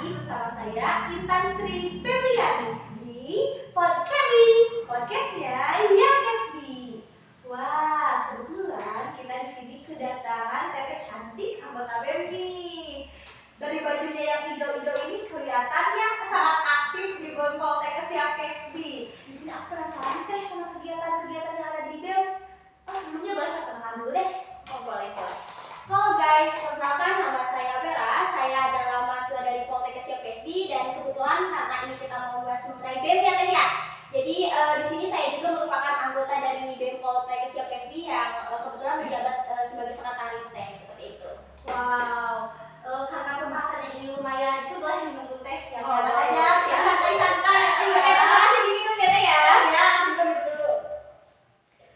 lagi bersama saya Intan Sri Febriani di podcastnya Yang Kesbi. Wah, kebetulan kita di sini kedatangan teteh cantik anggota BEM nih. Dari bajunya yang hijau-hijau ini kelihatannya sangat aktif di BEM Poltekkes Yang Kesbi. Di sini aku penasaran teh sama kegiatan-kegiatan yang ada di BEM. Sebelumnya boleh perkenalan dulu deh. Oh, boleh. Halo guys, perkenalkan nama saya Vera. Saya adalah mahasiswa dari Poltekkes Yang Kesbi dan kebetulan karena ini kita mau membahas mengenai BEM ya Teh ya. Jadi di sini saya juga merupakan anggota dari BEM Poltekkes Yang Kesbi yang kebetulan menjabat sebagai sekretaris Teh, seperti itu. Wow, karena pembahasannya ini lumayan itu boleh minum dulu teh yang Oh, hangat boleh. aja, Ya, santai-santai. Iya. Kita masih diminum ya Teh ya. Ya, minum dulu.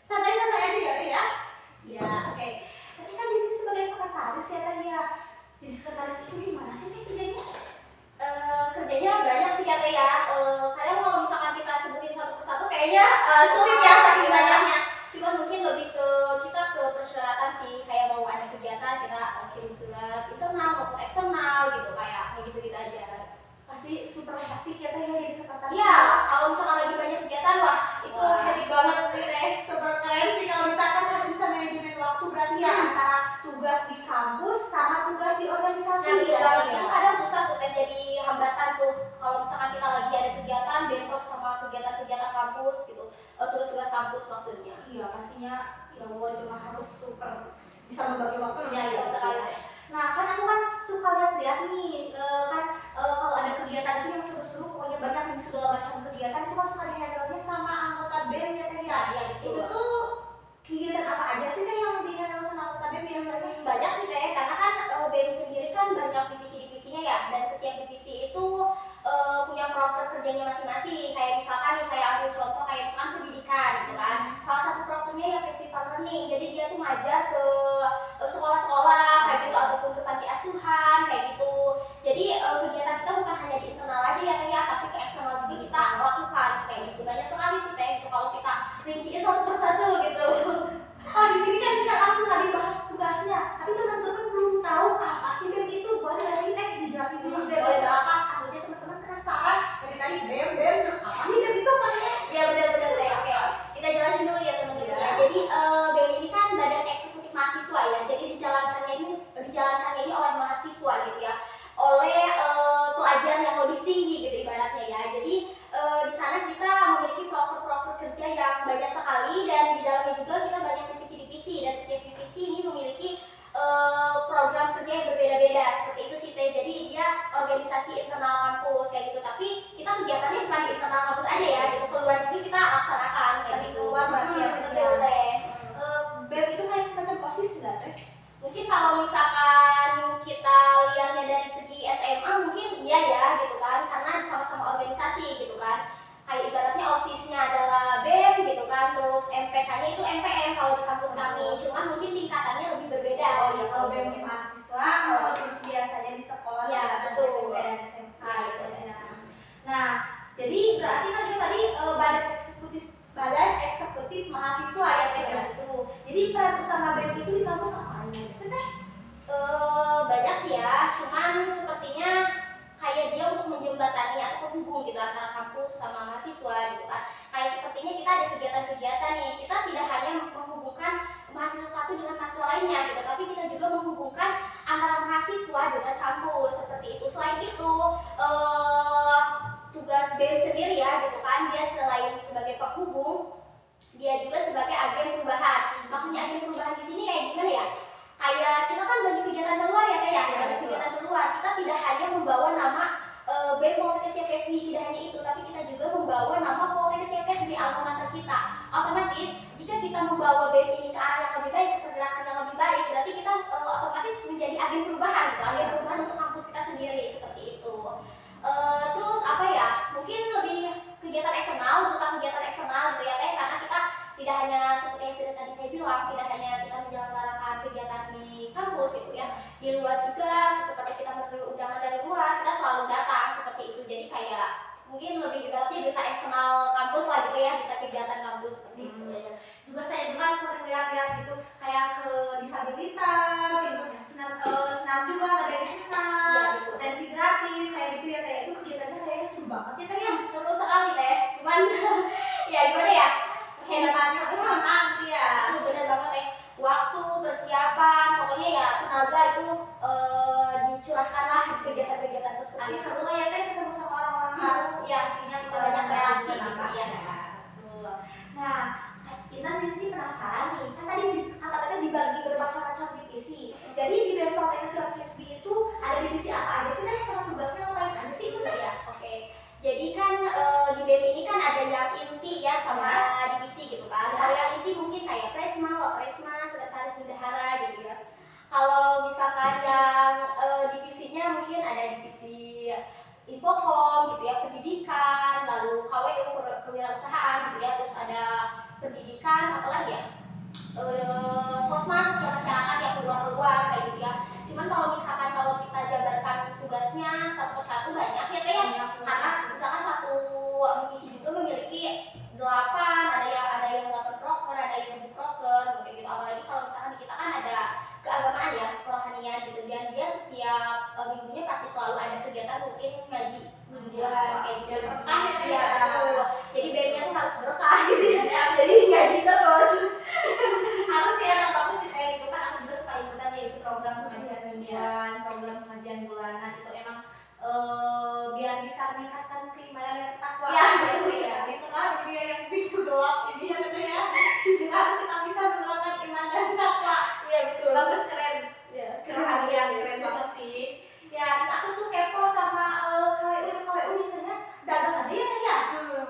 Santai-santai aja ya teh ya. Ya, oke. Tapi kan di sini sebagai sekretaris ya teh ya. Jadi sekretaris itu gimana sih teh kerjanya? Kerjanya banyak sih ya Teh ya. Kadang kalau misalkan kita sebutin satu persatu kayaknya sulit ya saking banyaknya. Cuma mungkin lebih ke kita ke persyaratan sih, kayak mau ada kegiatan kita kirim surat internal maupun eksternal gitu, kayak gitu-gitu aja. Pasti super hektik ya teh ya jadi sekretaris. Iya, kalau misalkan lagi banyak kegiatan wah itu Wah. hektik banget sih Teh. Super keren sih kalau misalkan harus bisa manajemen waktu berarti ya antara tugas di kampus sama tugas di organisasi. Nah, gitu ya, banget. Teh, ya. Itu kadang susah tuh Teh, jadi hambatan tuh kalau misalkan kita lagi ada kegiatan bentrok sama kegiatan-kegiatan kampus gitu, tugas-tugas kampus maksudnya. Iya pastinya ya Allah itu mah harus super bisa membagi waktunya Iya, ya sekali. Nah kan aku kan suka lihat-lihat nih kalau ada kegiatan itu yang seru-seru pokoknya banyak nih segala macam kegiatan itu kan suka di-handle-nya sama anggota BEM ya teh ya. Iya, Itu betul. tuh kegiatan apa aja sih teh yang di-handle sama anggota BEM biasanya? Banyak sih Teh, karena kan BEM sendiri kan banyak divisi-divisinya ya, dan setiap divisi itu punya proker kerjanya masing-masing. Kayak misalkan nih saya ambil contoh kayak misalkan pendidikan gitu kan, salah satu prokernya ya Kesbi Learning, jadi dia tuh ngajar ke sekolah-sekolah kayak gitu ataupun ke panti asuhan kayak gitu. Jadi kegiatan kita bukan hanya di internal aja ya Teh ya, tapi ke eksternal juga kita lakukan kayak gitu. Banyak sekali sih Teh itu kalau kita rinciin satu persatu gitu. Oh di sini kan kita langsung tadi bahas tugasnya, tapi teman-teman belum tahu apa sih BEM itu. Boleh nggak sih teh dijelasin dulu BEM Boleh. itu apa? Takutnya teman-teman penasaran dari tadi BEM terus apa sih BEM itu katanya? Ya benar-benar Teh. Oke. Kita jelasin dulu ya teman-teman ya. Jadi BEM ini kan badan eksekutif mahasiswa ya. Jadi dijalankannya ini oleh mahasiswa gitu ya. Oleh pelajar yang lebih tinggi gitu ibaratnya ya. Jadi di sana kita memiliki proker-proker kerja yang banyak sekali dan di dalamnya juga kita banyak divisi-divisi dan setiap divisi ini memiliki program kerja yang berbeda-beda seperti itu sih Teh. Jadi dia organisasi internal kampus kayak gitu. Tapi kita kegiatannya bukan di internal kampus aja ya, gitu. Keluar juga kita laksanakan kayak gitu. Keluar berarti ya, Betul Teh. BEM itu kayak semacam OSIS nggak teh? Mungkin kalau misalkan kita lihatnya dari segi SMA mungkin iya ya gitu kan, karena sama-sama organisasi gitu kan. Kayak ibaratnya OSIS-nya adalah BEM gitu kan, terus MPK-nya itu MPM kalau di kampus kami, cuman mungkin tingkatannya lebih berbeda. Oh iya, gitu. kalau BEM di mahasiswa, kalau OSIS biasanya di sekolah Iya, ya, betul. SMP dan SMK Iya, gitu betul. ya. Nah, jadi berarti kan itu tadi badan eksekutif mahasiswa ya teh gitu. Jadi peran utama BEM itu di kampus apa aja sih teh? Banyak sih ya, cuman sepertinya kayak dia untuk menjembatani atau penghubung gitu antara kampus sama mahasiswa gitu kan. Kayak sepertinya kita ada kegiatan-kegiatan nih, kita tidak hanya menghubungkan mahasiswa satu dengan mahasiswa lainnya gitu, tapi kita juga menghubungkan antara mahasiswa dengan kampus seperti itu. Selain itu tugas BEM sendiri ya gitu kan, dia selain sebagai penghubung, dia juga sebagai agen perubahan. Maksudnya agen perubahan di sini kayak gimana ya? Kayak kita kan banyak kegiatan keluar ya Teh ya, banyak kegiatan keluar. Kita tidak hanya membawa nama BEM Poltekkes Yang Kesbi, tidak hanya itu, tapi kita juga membawa nama Poltekkes Yang Kesbi di alma mater kita. Otomatis jika kita membawa BEM ini ke arah yang lebih baik, ke pergerakan yang lebih baik, berarti kita otomatis menjadi agen perubahan gitu, agen perubahan untuk kampus kita sendiri seperti itu. Terus apa ya? Mungkin lebih kegiatan eksternal, tentang kegiatan eksternal gitu ya Teh, karena kita tidak hanya seperti yang sudah tadi saya bilang, tidak hanya kita menyelenggarakan kegiatan di kampus itu ya, di luar juga seperti kita menerima undangan dari luar, kita selalu datang seperti itu. Jadi kayak mungkin lebih ibaratnya duta eksternal kampus lah gitu ya, kita kegiatan kampus seperti itu. Juga saya juga sering lihat-lihat gitu kayak ke disabilitas gitu, senam juga ngadain senam, Iya, betul. potensi gratis kayak gitu seru banget ya Teh ya. Seru sekali Teh, cuman ya gimana ya, Persiapannya harus matang gitu ya. bener banget Teh, waktu, persiapan, pokoknya ya tenaga itu dicurahkanlah di kegiatan-kegiatan Tapi tersebut. seru lah ya Teh ketemu sama orang-orang baru. Iya, pastinya kita banyak relasi gitu ya. Betul. Nah, Intan di sini penasaran nih, kan tadi kata Teteh dibagi bermacam-macam divisi. Jadi di BEM Poltekkes Silat Kisbi itu ada divisi apa aja sih Teh, sama tugasnya ngapain aja sih itu Teh? Iya, oke. Jadi kan di BEM ini kan ada yang inti ya sama divisi gitu kan. Kalau yang inti mungkin kayak Presma, Wapresma, Sekretaris Bendahara gitu ya. Kalau misalkan yang divisinya mungkin ada divisi Infokom gitu ya, pendidikan, lalu KWU kewirausahaan gitu ya, terus ada pendidikan, apalagi ya, sosmas, sosial masyarakat yang keluar kayak gitu ya. Cuman kalau misalkan kalau kita jabarkan tugasnya satu persatu banyak ya Teh ya, karena misalkan satu divisi juga memiliki 8, ada yang 8 proker, ada yang 7 proker kayak gitu. Apalagi kalau misalkan di kita kan ada keagamaan ya, kerohanian gitu, dan dia setiap minggunya pasti selalu ada kegiatan rutin ngaji mingguan kayak gitu. Iya, betul. Jadi BEM-nya tuh harus berkah gitu ya. Jadi ngaji terus. Harus ya, yang bagus sih Teh, itu kan aku juga suka ikutan ya, itu program pengajian mingguan, program pengajian bulanan, itu emang biar bisa meningkatkan keimanan dan ketakwaan. Ya, betul ya. Di tengah dunia yang begitu gelap ini ya Teh ya, kita harus tetap bisa menerapkan iman dan takwa. Iya, betul. Bagus, keren. Ya, Kerohanian keren banget sih. Ya, terus aku tuh kepo sama KWU misalnya dagang aja ya Teh ya.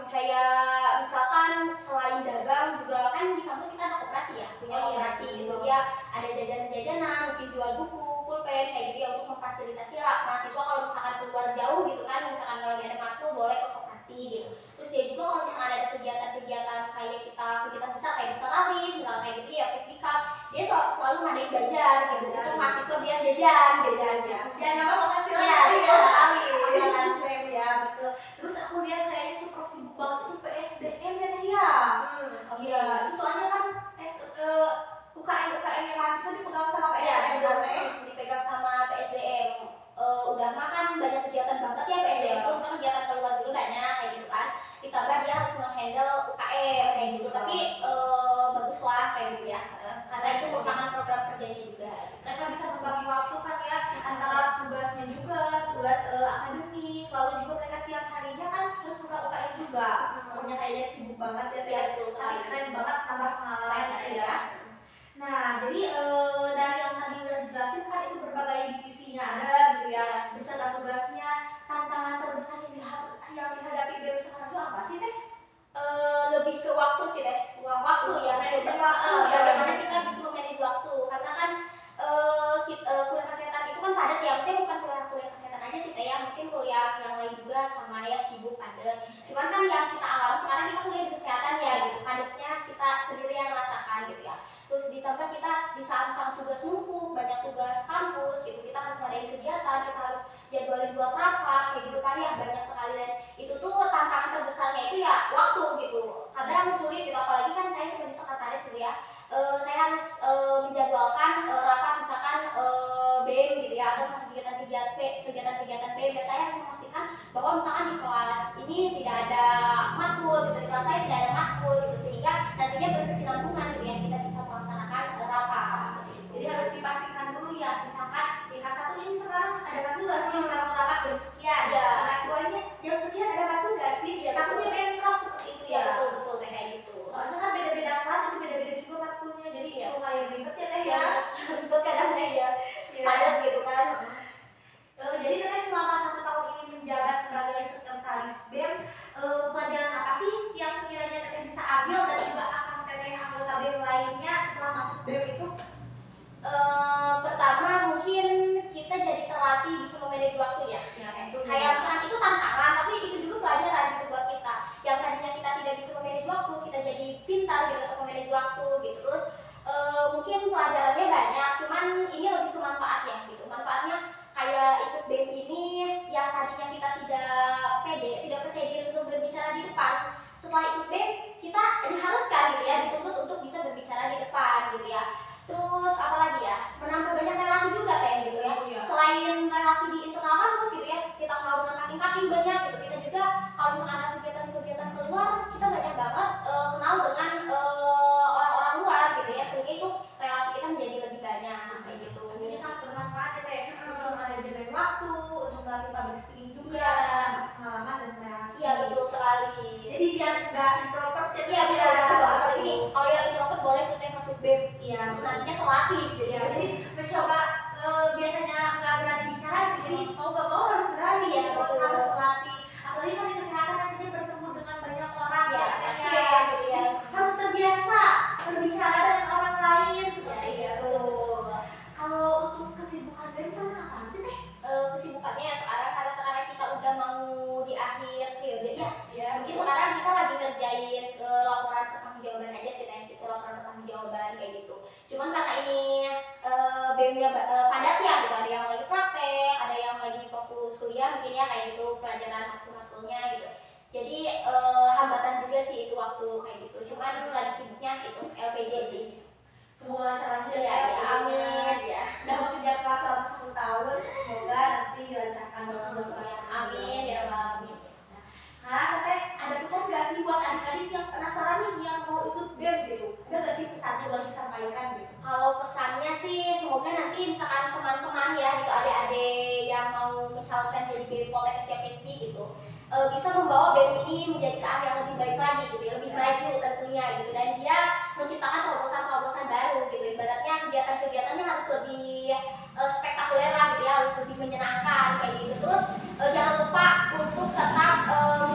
Kayak misalkan selain dagang juga kan di kampus kita ada koperasi ya, punya koperasi gitu ya, ada jajanan-jajanan, mungkin jual buku, pulpen kayak gitu ya, untuk memfasilitasi mahasiswa kalau misalkan keluar jauh gitu kan, misalkan lagi ada matkul boleh ke koperasi gitu. Terus dia juga kalau misalkan ada kegiatan-kegiatan kayak kegiatan besar kayak di Stellaris misalnya kayak gitu ya, Pivika, dia selalu ngadain bazar gitu untuk mahasiswa biar jajan ya. Biar nambah penghasilan. Iya, betul sekali. Anggaran BEM ya, betul. Terus aku lihat kayaknya super sibuk banget itu PSDM ya Teh ya. Iya, itu soalnya kan UKM yang mahasiswa dipegang sama PSDM Iya, kan Teh. dipegang sama PSDM. Udah makan banyak kegiatan banget ya PSDM itu, misalnya kegiatan keluar juga banyak kayak gitu kan. Ditambah dia harus menghandle UKM kayak gitu, tapi bagus lah kayak gitu ya. Karena itu merupakan program kerjanya juga. Mereka bisa membagi waktu kan ya, antara tugasnya juga, tugas akademik, lalu juga mereka tiap harinya kan harus buka UKM juga. Pokoknya kayaknya sibuk banget ya Teh. Iya, betul Tapi sekali. keren banget nambah pengalaman gitu ya. Nah, jadi dari yang tadi udah dijelasin kan itu berbagai divisinya ada gitu ya, beserta tugasnya. Tantangan terbesar yang dihadapi BEM sekarang itu apa sih Teh? Lebih ke waktu sih Teh. Waktu ya, Manajemen waktu ya. bagaimana kita bisa memanage waktu, karena kan kuliah kesehatan itu kan padat ya, maksudnya bukan kuliah kesehatan aja sih Teh ya, mungkin kuliah yang lain juga sama ya, sibuk padat. Cuman kan yang kita alami sekarang kita kuliah di kesehatan ya gitu, padatnya kita sendiri yang rasakan gitu ya. Terus ditambah kita di saat tugas numpuk, banyak tugas kampus gitu, kita harus ngadain kegiatan, kita harus jadwalin buat rapat kayak gitu kan ya, banyak sekali. Dan itu tuh tantangan terbesarnya itu ya waktu gitu, kadang sulit gitu, apalagi kan saya sebagai sekretaris gitu ya, saya harus menjadwalkan rapat misalkan BEM gitu ya, atau misalkan kegiatan-kegiatan BEM, dan saya harus memastikan bahwa misalkan di kelas ini tidak ada matkul gitu, di kelas saya tidak ada matkul gitu, sehingga nantinya berkesinambungan gitu ya, kita bisa melaksanakan rapat seperti itu. Jadi harus dipastikan dulu ya, misalkan tingkat 1 ini sekarang ada matkul gak sih, kalau rapat jam sekian, tingkat 2-nya jam sekian ada matkul gak sih, takutnya bentrok seperti itu ya. Betul kayak gitu. Soalnya kan beda-beda kelas itu beda-beda juga matkulnya, jadi lumayan ribet ya Teh ya. Ribet kadang ya, padat gitu kan. Jadi Teteh selama 1 tahun ini menjabat sebagai sekretaris BEM, pelajaran apa sih yang sekiranya Teteh bisa ambil dan juga akan Teteh anggota BEM lainnya setelah masuk BEM itu? Pertama mungkin kita jadi terlatih bisa memanage waktu ya. Kayak misalkan itu tantangan, tapi itu juga pelajaran gitu buat kita. Yang tadinya kita tidak bisa memanage waktu, kita jadi pintar gitu untuk memanage waktu gitu. Terus mungkin pelajarannya banyak, cuman ini lebih ke manfaat ya gitu. Manfaatnya kayak ikut BEM ini yang tadinya kita tidak pede, tidak percaya diri untuk berbicara di depan. Setelah ikut BEM kita diharuskan gitu ya, dituntut untuk bisa berbicara di depan gitu ya. Terus apalagi ya, menambah banyak relasi juga Teh gitu ya. Selain relasi di internal kampus gitu ya, kita kenal dengan kating-kating banyak gitu, kita juga biar nggak introvert ya. Iya betul betul, apalagi nih kalau yang introvert boleh tuh teh masuk BEM, Iya. nantinya terlatih gitu. Ya, jadi mencoba biasanya nggak berani bicara gitu, jadi mau nggak mau harus berani, Iya, betul. harus berlatih. Apalagi kan di kesehatan nantinya bertemu dengan banyak orang Iya, ya, pasti ya. ya, gitu ya. Jadi harus terbiasa berbicara dengan orang lain seperti Iya, itu. betul. Kalau untuk kesibukan BEM sana apaan sih teh? Kesibukannya sekarang karena sekarang kita udah mau di akhir periode ya. Ya, Mungkin sekarang kita lagi ngerjain laporan pertanggungjawaban aja sih teh, itu laporan pertanggungjawaban kayak gitu. Cuman karena ini BEM-nya padat ya, gitu. Ada yang lagi praktek, ada yang lagi fokus kuliah mungkin ya kayak gitu, pelajaran matkul-matkulnya gitu. Jadi hambatan juga sih itu waktu kayak gitu. Cuman lagi sibuknya itu LPJ sih. semoga lancar aja Iya, ya, amin. ya. Udah bekerja keras selama 1 tahun, semoga nanti dilancarkan dengan Ya, amin ya rabbal alamin. Sekarang teteh ada pesan nggak sih buat adik-adik yang penasaran nih yang mau ikut BEM gitu? Ada nggak sih pesannya boleh disampaikan gitu? Kalau pesannya sih semoga nanti misalkan teman-teman ya gitu, adik-adik yang mau mencalonkan jadi BEM Poltek Siap SD gitu, bisa membawa BEM ini menjadi ke arah yang lebih baik lagi gitu ya, lebih maju tentunya gitu, dan dia menciptakan terobosan-terobosan baru gitu. Ibaratnya kegiatan-kegiatannya harus lebih spektakuler lah gitu ya, harus lebih menyenangkan kayak gitu. Terus jangan lupa untuk tetap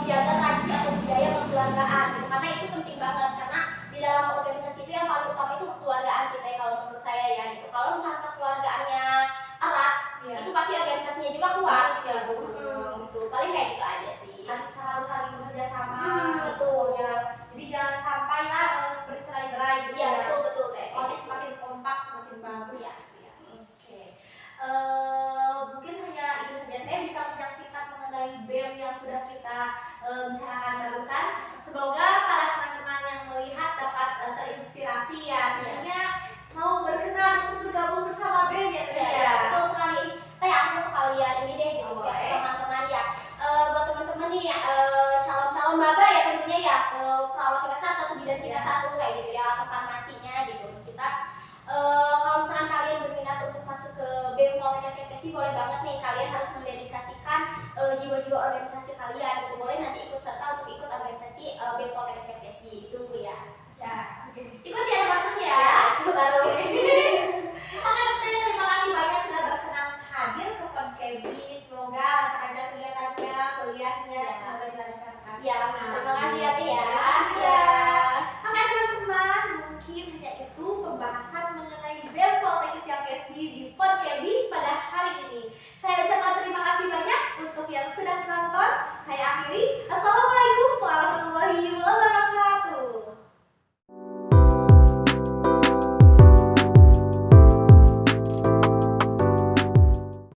menjaga tradisi atau budaya kekeluargaan gitu, karena itu penting banget, karena di dalam organisasi itu yang paling utama itu kekeluargaan sih teh kalau menurut saya ya gitu. Kalau misalkan kekeluargaannya erat, itu pasti organisasinya juga kuat Ya, gitu. Gitu. Paling kayak gitu aja sih. harus saling bekerja sama betul. ya. Jadi jangan sampai bercerai-berai gitu Iya, betul betul teh. Oke, semakin kompak semakin bagus. Iya. Oke. Mungkin hanya itu saja teh bincang-bincang singkat mengenai BEM yang sudah kita bicarakan barusan. Semoga para teman-teman yang melihat dapat terinspirasi ya. Tentunya mau berkenan untuk bergabung bersama BEM ya teh Iya, ya. betul sekali. Teh aku sekalian ini deh gitu ya Boleh. teman-teman ya. Buat teman-teman nih calon-calon maba ya tentunya ya, perawat tingkat 1 atau bidan tingkat 1 kayak gitu ya, atau farmasinya gitu. Kita kalau misalkan kalian berminat untuk masuk ke BEM Poltek SFTC, boleh banget nih, kalian harus mendedikasikan jiwa-jiwa organisasi kalian gitu. Boleh nanti ikut serta untuk ikut organisasi BEM Poltek SFTC. Ditunggu ya. Ya. Ikut ya teman-teman ya. Ya, itu harus.